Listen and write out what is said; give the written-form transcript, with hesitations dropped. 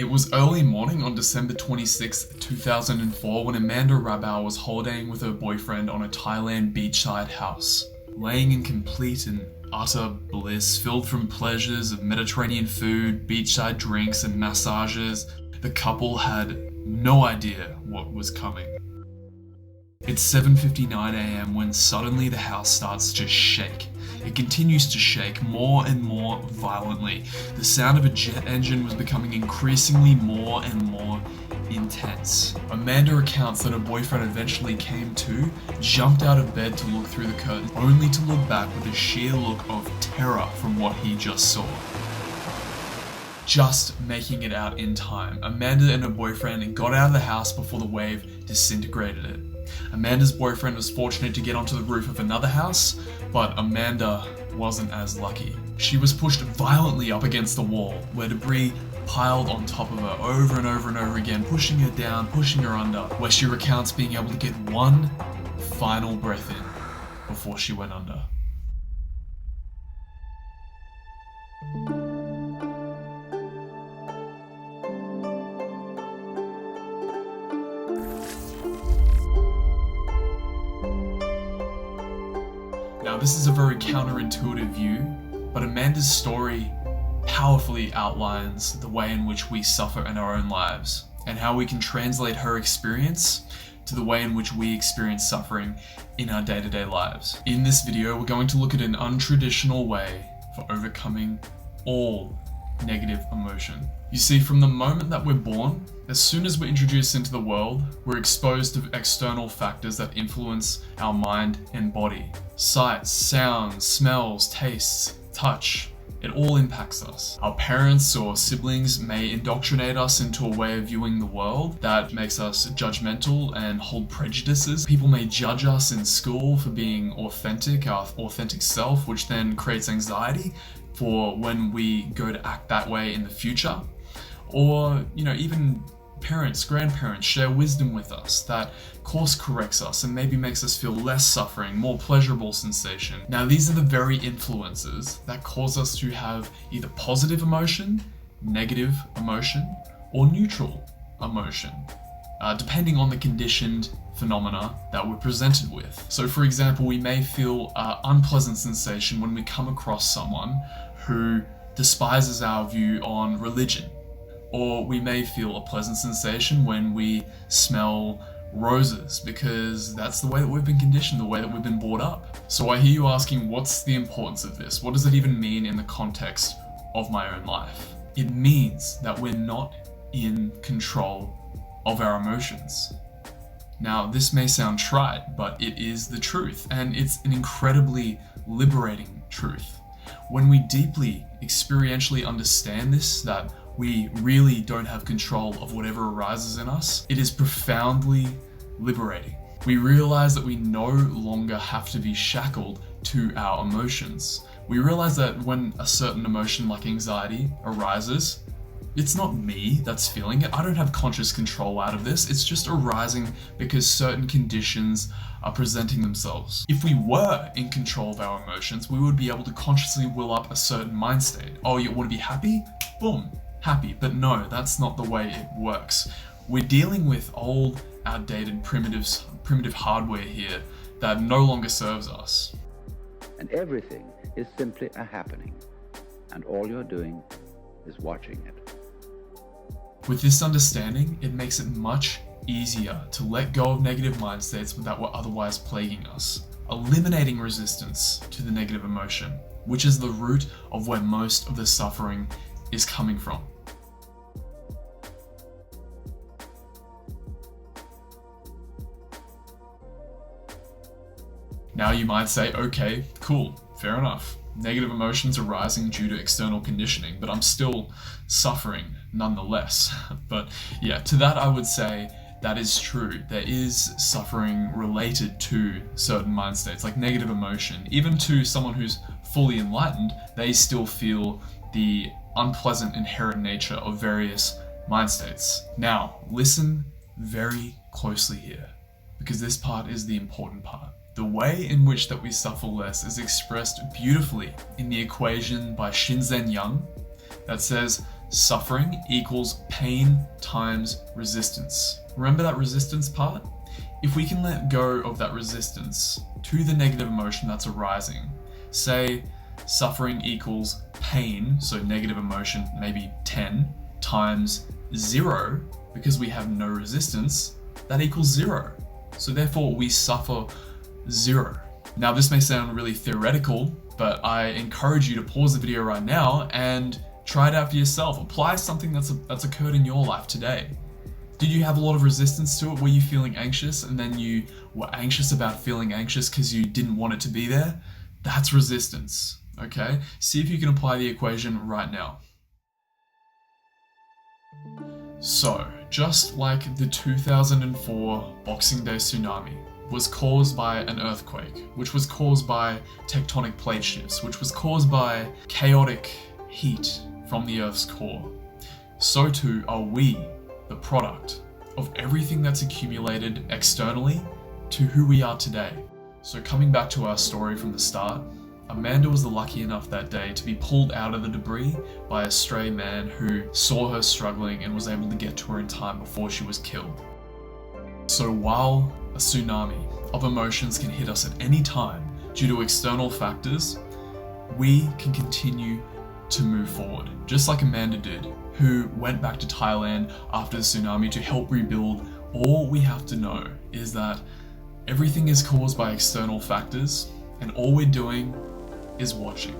It was early morning on December 26, 2004 when Amanda Rabau was holidaying with her boyfriend on a Thailand beachside house. Laying in complete and utter bliss, filled from pleasures of Mediterranean food, beachside drinks and massages, the couple had no idea what was coming. It's 7:59 a.m. when suddenly the house starts to shake. It continues to shake more and more violently. The sound of a jet engine was becoming increasingly more and more intense. Amanda recounts that her boyfriend eventually came to, jumped out of bed to look through the curtain, only to look back with a sheer look of terror from what he just saw. Just making it out in time, Amanda and her boyfriend got out of the house before the wave disintegrated it. Amanda's boyfriend was fortunate to get onto the roof of another house, but Amanda wasn't as lucky. She was pushed violently up against the wall, where debris piled on top of her over and over and over again, pushing her down, pushing her under, where she recounts being able to get one final breath in before she went under. Now, this is a very counterintuitive view, but Amanda's story powerfully outlines the way in which we suffer in our own lives and how we can translate her experience to the way in which we experience suffering in our day-to-day lives. In this video, we're going to look at an untraditional way for overcoming all negative emotion. You see, from the moment that we're born, as soon as we're introduced into the world, we're exposed to external factors that influence our mind and body. Sights, sounds, smells, tastes, touch, it all impacts us. Our parents or siblings may indoctrinate us into a way of viewing the world that makes us judgmental and hold prejudices. People may judge us in school for being authentic, our authentic self, which then creates anxiety for when we go to act that way in the future. Or, even parents, grandparents share wisdom with us that course corrects us and maybe makes us feel less suffering, more pleasurable sensation. Now, these are the very influences that cause us to have either positive emotion, negative emotion, or neutral emotion, depending on the conditioned phenomena that we're presented with. So, for example, we may feel unpleasant sensation when we come across someone who despises our view on religion. Or we may feel a pleasant sensation when we smell roses, because that's the way that we've been conditioned, the way that we've been brought up. So I hear you asking, what's the importance of this? What does it even mean in the context of my own life? It means that we're not in control of our emotions. Now, this may sound trite, but it is the truth, and it's an incredibly liberating truth. When we deeply experientially understand this, that we really don't have control of whatever arises in us, it is profoundly liberating. We realize that we no longer have to be shackled to our emotions. We realize that when a certain emotion like anxiety arises, it's not me that's feeling it. I don't have conscious control out of this. It's just arising because certain conditions are presenting themselves. If we were in control of our emotions, we would be able to consciously will up a certain mind state. Oh, you want to be happy? Boom, happy. But no, that's not the way it works. We're dealing with old, outdated, primitive hardware here that no longer serves us. And everything is simply a happening, and all you're doing is watching it. With this understanding, it makes it much easier to let go of negative mind states that were otherwise plaguing us, eliminating resistance to the negative emotion, which is the root of where most of the suffering is coming from. Now you might say, okay, cool, fair enough. Negative emotions are rising due to external conditioning, but I'm still suffering nonetheless. But yeah, to that I would say that is true. There is suffering related to certain mind states, like negative emotion. Even to someone who's fully enlightened, they still feel the unpleasant inherent nature of various mind states. Now, listen very closely here, because this part is the important part. The way in which that we suffer less is expressed beautifully in the equation by Shinzen Young that says suffering equals pain times resistance. Remember that resistance part? If we can let go of that resistance to the negative emotion that's arising, say suffering equals pain, so negative emotion maybe 10 times 0, because we have no resistance, that equals 0. So therefore we suffer 0. Now this may sound really theoretical, but I encourage you to pause the video right now and try it out for yourself. Apply something that's occurred in your life today. Did you have a lot of resistance to it? Were you feeling anxious and then you were anxious about feeling anxious because you didn't want it to be there? That's resistance, okay? See if you can apply the equation right now. So, just like the 2004 Boxing Day tsunami was caused by an earthquake, which was caused by tectonic plate shifts, which was caused by chaotic heat from the Earth's core, so too are we the product of everything that's accumulated externally to who we are today. So coming back to our story from the start, Amanda was lucky enough that day to be pulled out of the debris by a stray man who saw her struggling and was able to get to her in time before she was killed. So while a tsunami of emotions can hit us at any time due to external factors, we can continue to move forward, just like Amanda did, who went back to Thailand after the tsunami to help rebuild. All we have to know is that everything is caused by external factors, and all we're doing is watching.